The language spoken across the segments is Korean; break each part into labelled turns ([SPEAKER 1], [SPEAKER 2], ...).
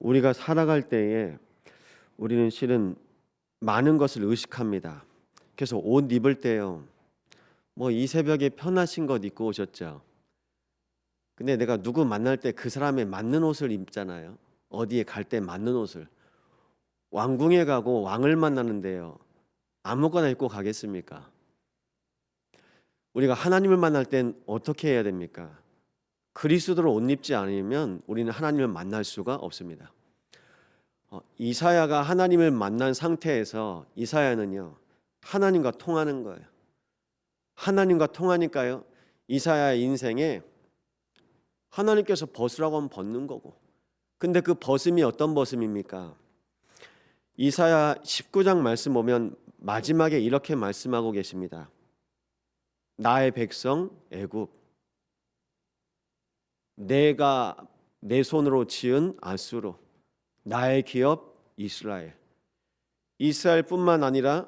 [SPEAKER 1] 우리가 살아갈 때에 우리는 실은 많은 것을 의식합니다. 그래서 옷 입을 때요. 이 새벽에 편하신 것 입고 오셨죠. 근데 내가 누구 만날 때 그 사람에 맞는 옷을 입잖아요. 어디에 갈 때 맞는 옷을. 왕궁에 가고 왕을 만나는데요. 아무거나 입고 가겠습니까? 우리가 하나님을 만날 땐 어떻게 해야 됩니까? 그리스도로 옷 입지 않으면 우리는 하나님을 만날 수가 없습니다. 이사야가 하나님을 만난 상태에서 이사야는요. 하나님과 통하는 거예요. 하나님과 통하니까요. 이사야의 인생에 하나님께서 벗으라고 하면 벗는 거고. 근데 그 벗음이 어떤 벗음입니까? 이사야 19장 말씀 보면 마지막에 이렇게 말씀하고 계십니다. 나의 백성 애굽, 내가 내 손으로 지은 아수르, 나의 기업 이스라엘. 이스라엘뿐만 아니라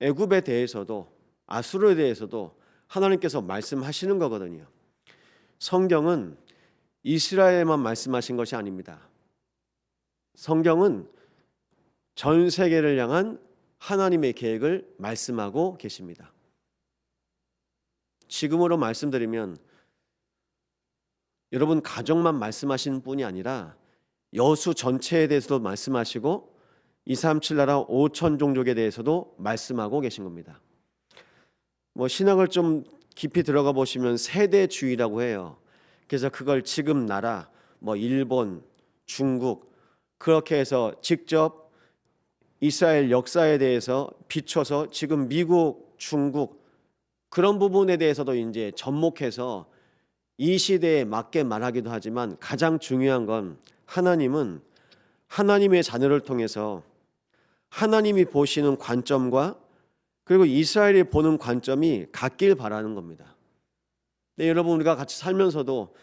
[SPEAKER 1] 애굽에 대해서도 아수르에 대해서도 하나님께서 말씀하시는 거거든요. 성경은 이스라엘만 말씀하신 것이 아닙니다. 성경은 전 세계를 향한 하나님의 계획을 말씀하고 계십니다. 지금으로 말씀드리면 여러분 가정만 말씀하시는 분이 아니라 여수 전체에 대해서도 말씀하시고 237 나라 5천 종족에 대해서도 말씀하고 계신 겁니다. 신학을 좀 깊이 들어가 보시면 세대주의라고 해요. 그래서 그걸 지금 나라, 일본, 중국 그렇게 해서 직접 이스라엘 역사에 대해서 비춰서 지금 미국, 중국 그런 부분에 대해서도 이제 접목해서 이 시대에 맞게 말하기도 하지만 가장 중요한 건 하나님은 하나님의 자녀를 통해서 하나님이 보시는 관점과 그리고 이스라엘이 보는 관점이 같길 바라는 겁니다. 네, 여러분 우리가 같이 살면서도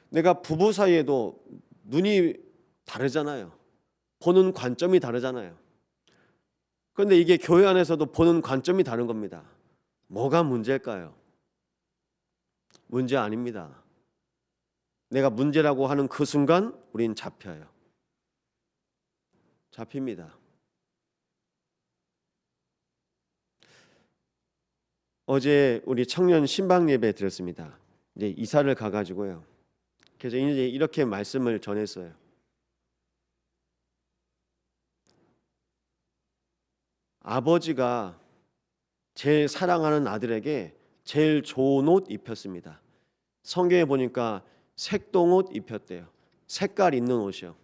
[SPEAKER 1] 내가 부부 사이에도 눈이 다르잖아요. 보는 관점이 다르잖아요. 그런데 이게 교회 안에서도 보는 관점이 다른 겁니다. 뭐가 문제일까요? 문제 아닙니다. 내가 문제라고 하는 그 순간 우린 잡혀요. 잡힙니다. 어제 우리 청년 신방 예배 드렸습니다. 이제 이사를 가가지고요. 그래서 이제 이렇게 말씀을 전했어요. 아버지가 제일 사랑하는 아들에게 제일 좋은 옷 입혔습니다. 성경에 보니까 색동옷 입혔대요. 색깔 있는 옷이요.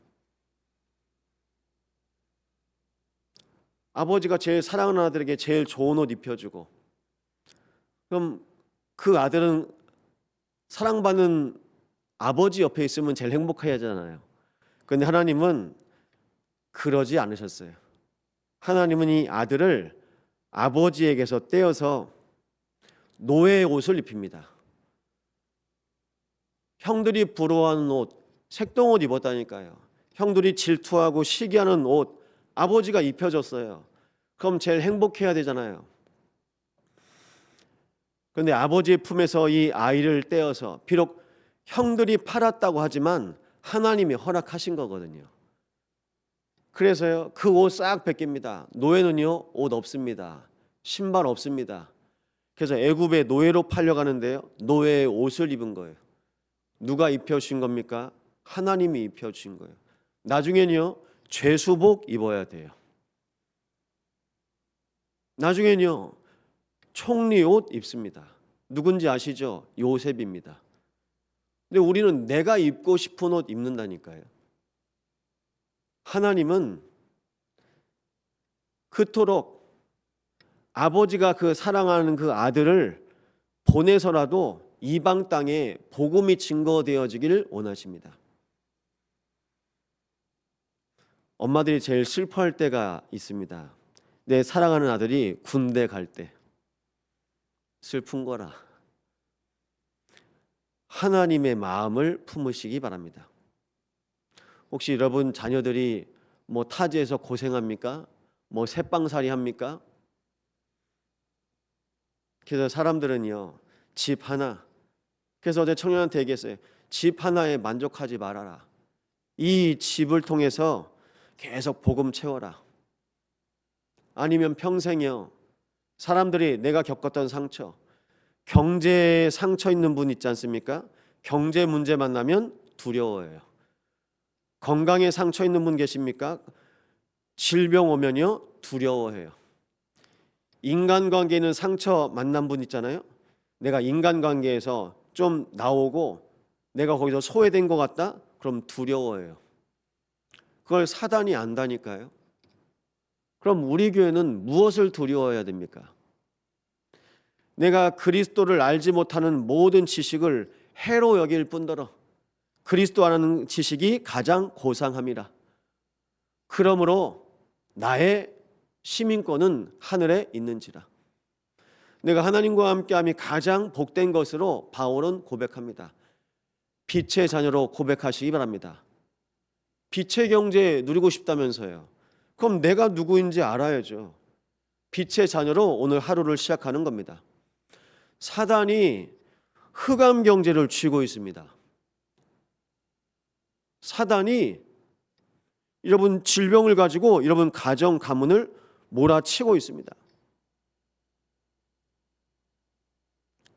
[SPEAKER 1] 아버지가 제일 사랑하는 아들에게 제일 좋은 옷 입혀주고 그럼 그 아들은 사랑받는 아버지 옆에 있으면 제일 행복해야 하잖아요. 그런데 하나님은 그러지 않으셨어요. 하나님은 이 아들을 아버지에게서 떼어서 노예의 옷을 입힙니다. 형들이 부러워하는 옷, 색동옷 입었다니까요. 형들이 질투하고 시기하는 옷 아버지가 입혀줬어요. 그럼 제일 행복해야 되잖아요. 그런데 아버지의 품에서 이 아이를 떼어서 비록 형들이 팔았다고 하지만 하나님이 허락하신 거거든요. 그래서요 그 옷 싹 벗깁니다. 노예는요 옷 없습니다. 신발 없습니다. 그래서 애굽에 노예로 팔려가는데요 노예의 옷을 입은 거예요. 누가 입혀주신 겁니까? 하나님이 입혀주신 거예요. 나중에는요 죄수복 입어야 돼요. 나중에는요 총리 옷 입습니다. 누군지 아시죠? 요셉입니다. 근데 우리는 내가 입고 싶은 옷 입는다니까요. 하나님은 그토록 아버지가 그 사랑하는 그 아들을 보내서라도 이방 땅에 복음이 증거되어지기를 원하십니다. 엄마들이 제일 슬퍼할 때가 있습니다. 내 사랑하는 아들이 군대 갈 때. 슬픈 거라. 하나님의 마음을 품으시기 바랍니다. 혹시 여러분 자녀들이 타지에서 고생합니까? 새빵살이 합니까? 그래서 사람들은요 집 하나, 그래서 어제 청년한테 얘기했어요. 집 하나에 만족하지 말아라. 이 집을 통해서 계속 복음 채워라. 아니면 평생이요. 사람들이 내가 겪었던 상처, 경제에 상처 있는 분 있지 않습니까? 경제 문제 만나면 두려워해요. 건강에 상처 있는 분 계십니까? 질병 오면요 두려워해요. 인간관계는 상처 만난 분 있잖아요. 내가 인간관계에서 좀 나오고 내가 거기서 소외된 것 같다? 그럼 두려워해요. 그걸 사단이 안다니까요. 그럼 우리 교회는 무엇을 두려워해야 됩니까? 내가 그리스도를 알지 못하는 모든 지식을 해로 여길 뿐더러 그리스도 아는 지식이 가장 고상함이라. 그러므로 나의 시민권은 하늘에 있는지라. 내가 하나님과 함께함이 가장 복된 것으로 바울은 고백합니다. 빛의 자녀로 고백하시기 바랍니다. 빛의 경제 누리고 싶다면서요. 그럼 내가 누구인지 알아야죠. 빛의 자녀로 오늘 하루를 시작하는 겁니다. 사단이 흑암 경제를 쥐고 있습니다. 사단이 여러분 질병을 가지고 여러분 가정 가문을 몰아치고 있습니다.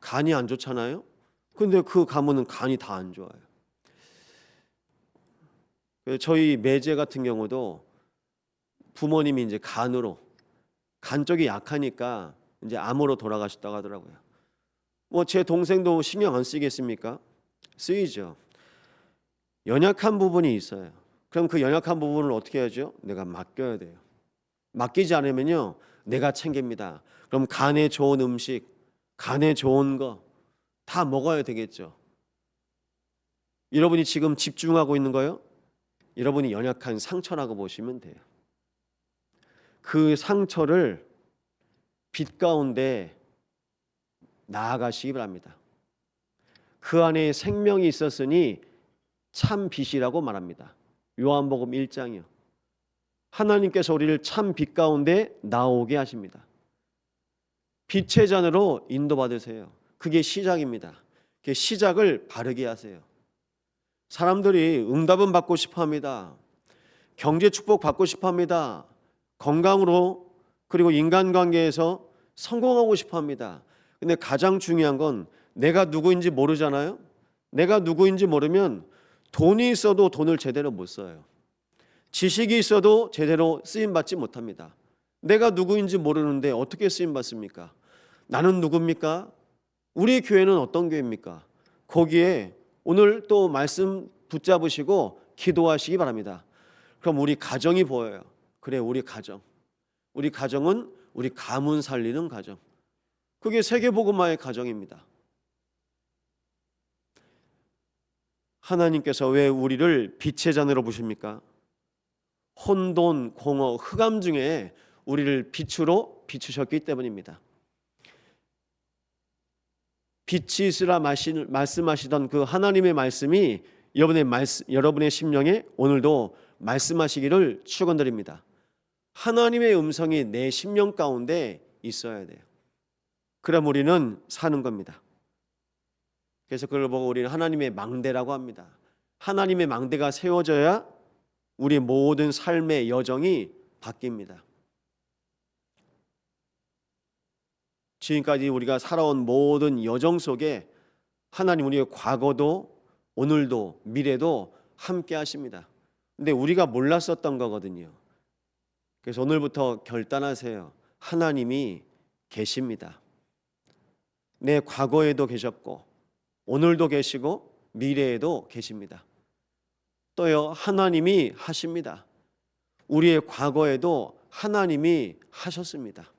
[SPEAKER 1] 간이 안 좋잖아요. 근데 그 가문은 간이 다 안 좋아요. 저희 매제 같은 경우도 부모님이 이제 간 쪽이 약하니까 이제 암으로 돌아가셨다고 하더라고요. 뭐 제 동생도 신경 안 쓰겠습니까? 쓰이죠. 연약한 부분이 있어요. 그럼 그 연약한 부분을 어떻게 해야죠? 내가 맡겨야 돼요. 맡기지 않으면요 내가 챙깁니다. 그럼 간에 좋은 음식, 간에 좋은 거 다 먹어야 되겠죠. 여러분이 지금 집중하고 있는 거요? 여러분이 연약한 상처라고 보시면 돼요. 그 상처를 빛 가운데 나아가시기 바랍니다. 그 안에 생명이 있었으니 참 빛이라고 말합니다. 요한복음 1장이요. 하나님께서 우리를 참 빛 가운데 나오게 하십니다. 빛의 잔으로 인도받으세요. 그게 시작입니다. 그 시작을 바르게 하세요. 사람들이 응답은 받고 싶어 합니다. 경제 축복 받고 싶어 합니다. 건강으로 그리고 인간관계에서 성공하고 싶어 합니다. 근데 가장 중요한 건 내가 누구인지 모르잖아요. 내가 누구인지 모르면 돈이 있어도 돈을 제대로 못 써요. 지식이 있어도 제대로 쓰임받지 못합니다. 내가 누구인지 모르는데 어떻게 쓰임받습니까? 나는 누굽니까? 우리 교회는 어떤 교회입니까? 거기에 오늘 또 말씀 붙잡으시고 기도하시기 바랍니다. 그럼 우리 가정이 보여요. 그래, 우리 가정은 우리 가문 살리는 가정. 그게 세계복음화의 가정입니다. 하나님께서 왜 우리를 빛의 잔으로 보십니까? 혼돈, 공허, 흑암 중에 우리를 빛으로 비추셨기 때문입니다. 빛이 있으라 말씀하시던 그 하나님의 말씀이 여러분의 심령에 오늘도 말씀하시기를 축원드립니다. 하나님의 음성이 내 심령 가운데 있어야 돼요. 그럼 우리는 사는 겁니다. 그래서 그걸 보고 우리는 하나님의 망대라고 합니다. 하나님의 망대가 세워져야 우리 모든 삶의 여정이 바뀝니다. 지금까지 우리가 살아온 모든 여정 속에 하나님 우리의 과거도 오늘도 미래도 함께 하십니다. 근데 우리가 몰랐었던 거거든요. 그래서 오늘부터 결단하세요. 하나님이 계십니다. 내 과거에도 계셨고 오늘도 계시고 미래에도 계십니다. 또요 하나님이 하십니다. 우리의 과거에도 하나님이 하셨습니다.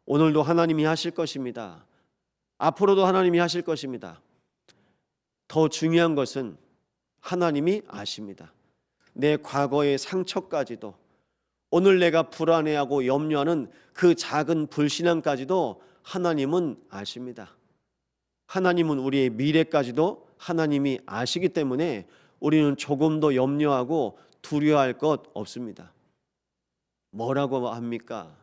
[SPEAKER 1] 오늘도 하나님이 하실 것입니다. 앞으로도 하나님이 하실 것입니다. 더 중요한 것은 하나님이 아십니다. 내 과거의 상처까지도 오늘 내가 불안해하고 염려하는 그 작은 불신앙까지도 하나님은 아십니다. 하나님은 우리의 미래까지도 하나님이 아시기 때문에 우리는 조금도 염려하고 두려워할 것 없습니다. 뭐라고 합니까?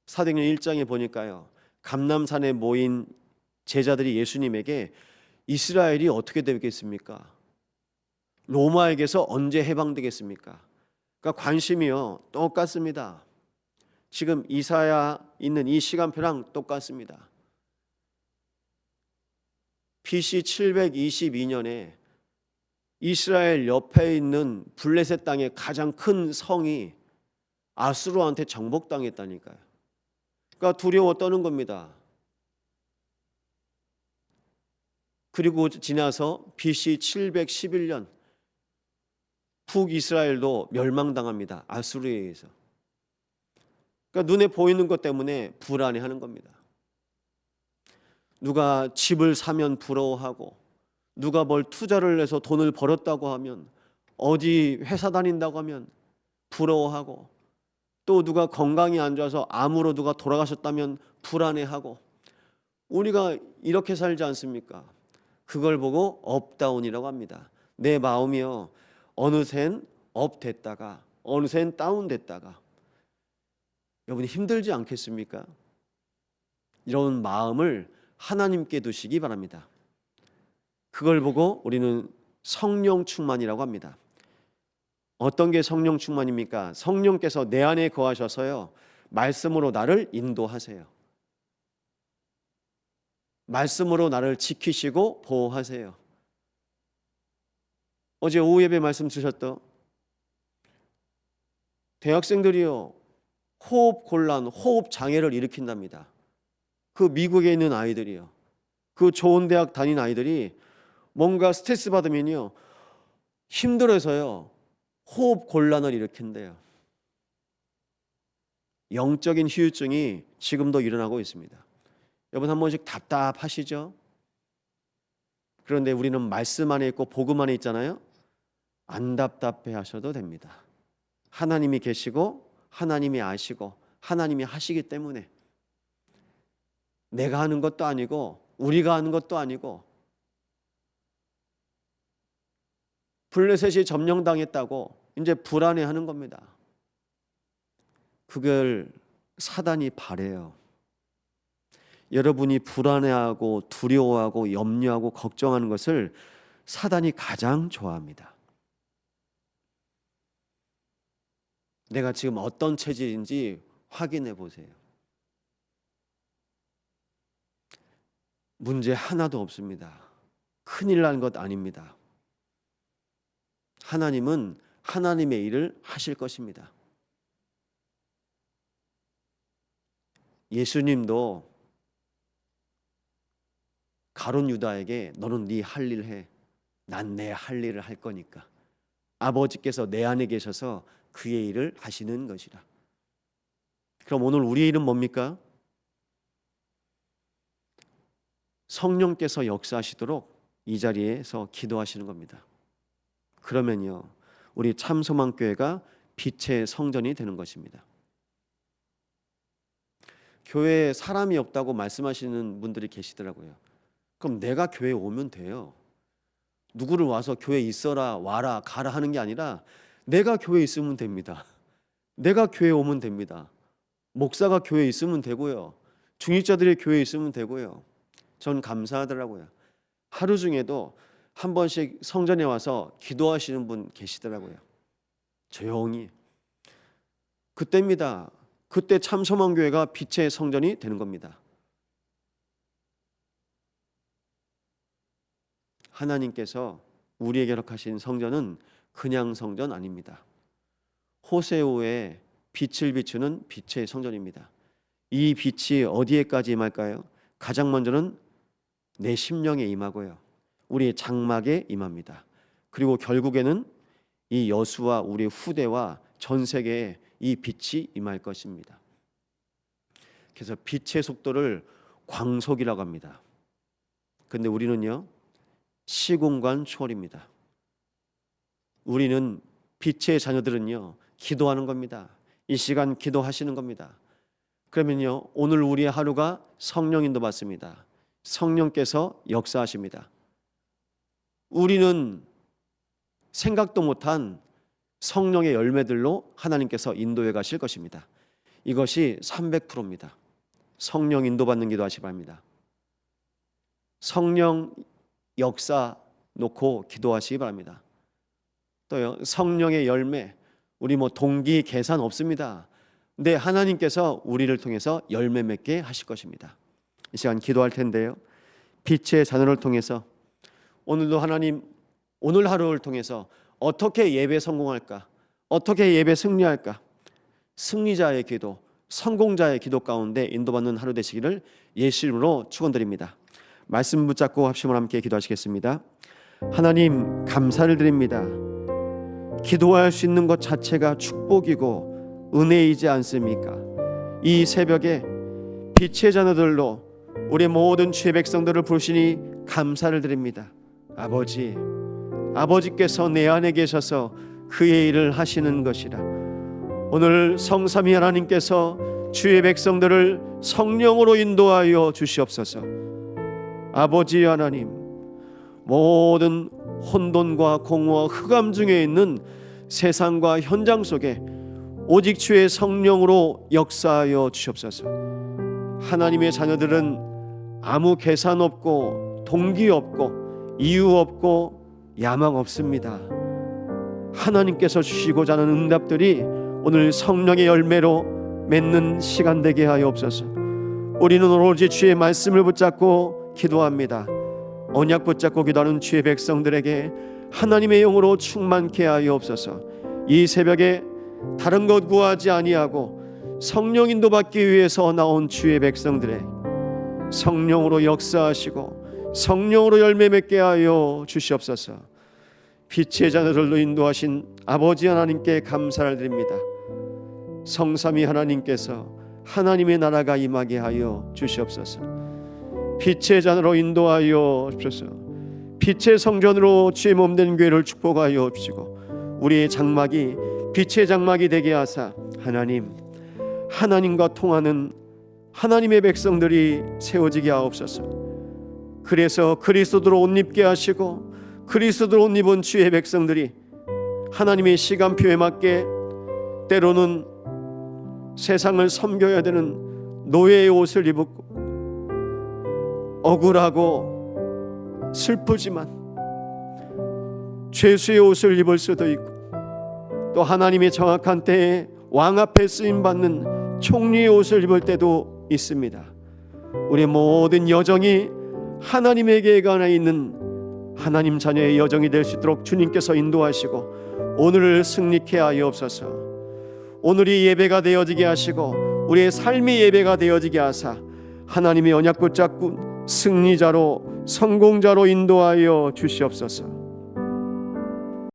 [SPEAKER 1] 사도행전 1장에 보니까요. 감람산에 모인 제자들이 예수님에게 이스라엘이 어떻게 되겠습니까? 로마에게서 언제 해방되겠습니까? 그러니까 관심이요 똑같습니다. 지금 이사야 있는 이 시간표랑 똑같습니다. BC 722년에 이스라엘 옆에 있는 블레셋 땅의 가장 큰 성이 아수르한테 정복당했다니까요. 그러니까 두려워 떠는 겁니다. 그리고 지나서 BC 711년 북이스라엘도 멸망당합니다. 아수르에 의해서. 그러니까 눈에 보이는 것 때문에 불안해하는 겁니다. 누가 집을 사면 부러워하고, 누가 뭘 투자를 해서 돈을 벌었다고 하면, 어디 회사 다닌다고 하면 부러워하고, 또 누가 건강이 안 좋아서 암으로 누가 돌아가셨다면 불안해하고, 우리가 이렇게 살지 않습니까? 그걸 보고 업다운이라고 합니다. 내 마음이요 어느샌 업 됐다가 어느샌 다운 됐다가. 여러분 힘들지 않겠습니까? 이런 마음을 하나님께 두시기 바랍니다. 그걸 보고 우리는 성령 충만이라고 합니다. 어떤 게 성령 충만입니까? 성령께서 내 안에 거하셔서요 말씀으로 나를 인도하세요. 말씀으로 나를 지키시고 보호하세요. 어제 오후 예배 말씀 주셨던 대학생들이요 호흡 곤란, 호흡 장애를 일으킨답니다. 그 미국에 있는 아이들이요, 그 좋은 대학 다닌 아이들이 뭔가 스트레스 받으면요 힘들어서요 호흡 곤란을 일으킨대요. 영적인 후유증이 지금도 일어나고 있습니다. 여러분 한 번씩 답답하시죠? 그런데 우리는 말씀 안에 있고 복음 안에 있잖아요. 안 답답해 하셔도 됩니다. 하나님이 계시고 하나님이 아시고 하나님이 하시기 때문에 내가 하는 것도 아니고 우리가 하는 것도 아니고, 블레셋이 점령당했다고 이제 불안해하는 겁니다. 그걸 사단이 바래요. 여러분이 불안해하고 두려워하고 염려하고 걱정하는 것을 사단이 가장 좋아합니다. 내가 지금 어떤 체질인지 확인해 보세요. 문제 하나도 없습니다. 큰일 난 것 아닙니다. 하나님은 하나님의 일을 하실 것입니다. 예수님도 가룟 유다에게 너는 네 할 일 해. 난 내 할 일을 할 거니까. 아버지께서 내 안에 계셔서 그의 일을 하시는 것이라. 그럼 오늘 우리의 일은 뭡니까? 성령께서 역사하시도록 이 자리에서 기도하시는 겁니다. 그러면요 우리 참소망교회가 빛의 성전이 되는 것입니다. 교회에 사람이 없다고 말씀하시는 분들이 계시더라고요. 그럼 내가 교회에 오면 돼요. 누구를 와서 교회에 있어라 와라 가라 하는 게 아니라 내가 교회에 있으면 됩니다. 내가 교회에 오면 됩니다. 목사가 교회에 있으면 되고요, 중직자들이 교회에 있으면 되고요. 전 감사하더라고요. 하루 중에도 한 번씩 성전에 와서 기도하시는 분 계시더라고요. 조용히. 그때입니다. 그때 참소망교회가 빛의 성전이 되는 겁니다. 하나님께서 우리에게 허락하신 성전은 그냥 성전 아닙니다. 호세오의 빛을 비추는 빛의 성전입니다. 이 빛이 어디에까지 임할까요? 가장 먼저는 내 심령에 임하고요, 우리의 장막에 임합니다. 그리고 결국에는 이 여수와 우리 후대와 전 세계에 이 빛이 임할 것입니다. 그래서 빛의 속도를 광속이라고 합니다. 근데 우리는요 시공간 초월입니다. 우리는 빛의 자녀들은요 기도하는 겁니다. 이 시간 기도하시는 겁니다. 그러면요 오늘 우리의 하루가 성령 인도 받습니다. 성령께서 역사하십니다. 우리는 생각도 못한 성령의 열매들로 하나님께서 인도해 가실 것입니다. 이것이 300%입니다. 성령 인도받는 기도하시 바랍니다. 성령 역사 놓고 기도하시기 바랍니다. 또요 성령의 열매, 우리 뭐 동기 계산 없습니다. 근데 하나님께서 우리를 통해서 열매 맺게 하실 것입니다. 이 시간 기도할 텐데요, 빛의 자녀를 통해서 오늘도 하나님, 오늘 하루를 통해서 어떻게 예배 성공할까, 어떻게 예배 승리할까, 승리자의 기도, 성공자의 기도 가운데 인도받는 하루 되시기를 예수 이름으로 축원드립니다. 말씀 붙잡고 합심을 함께 기도하시겠습니다. 하나님 감사를 드립니다. 기도할 수 있는 것 자체가 축복이고 은혜이지 않습니까? 이 새벽에 빛의 자녀들로 우리 모든 주의 백성들을 부르시니 감사를 드립니다. 아버지께서 내 안에 계셔서 그의 일을 하시는 것이라. 오늘 성삼위 하나님께서 주의 백성들을 성령으로 인도하여 주시옵소서. 아버지 하나님, 모든 혼돈과 공허와 흑암 중에 있는 세상과 현장 속에 오직 주의 성령으로 역사하여 주시옵소서. 하나님의 자녀들은 아무 계산 없고 동기 없고 이유 없고 야망 없습니다. 하나님께서 주시고자 하는 응답들이 오늘 성령의 열매로 맺는 시간 되게 하옵소서. 우리는 오로지 주의 말씀을 붙잡고 기도합니다. 언약 붙잡고 기도하는 주의 백성들에게 하나님의 영으로 충만케 하옵소서. 이 새벽에 다른 것 구하지 아니하고 성령 인도받기 위해서 나온 주의 백성들의 성령으로 역사하시고 성령으로 열매 맺게 하여 주시옵소서. 빛의 자녀들로 인도하신 아버지 하나님께 감사를 드립니다. 성삼위 하나님께서 하나님의 나라가 임하게 하여 주시옵소서. 빛의 자녀로 인도하여 주옵소서. 빛의 성전으로 주의 몸된 교회를 축복하여 주시고 우리의 장막이 빛의 장막이 되게 하사 하나님과 통하는 하나님의 백성들이 세워지게 하옵소서. 그래서 그리스도로 옷 입게 하시고 그리스도로 옷 입은 주의 백성들이 하나님의 시간표에 맞게 때로는 세상을 섬겨야 되는 노예의 옷을 입고 억울하고 슬프지만 죄수의 옷을 입을 수도 있고 또 하나님의 정확한 때에 왕 앞에 쓰임받는 총리의 옷을 입을 때도 있습니다. 우리 모든 여정이 하나님에게 관해 있는 하나님 자녀의 여정이 될 수 있도록 주님께서 인도하시고 오늘을 승리케 하여옵소서. 오늘이 예배가 되어지게 하시고 우리의 삶이 예배가 되어지게 하사 하나님의 언약 붙잡고 승리자로 성공자로 인도하여 주시옵소서.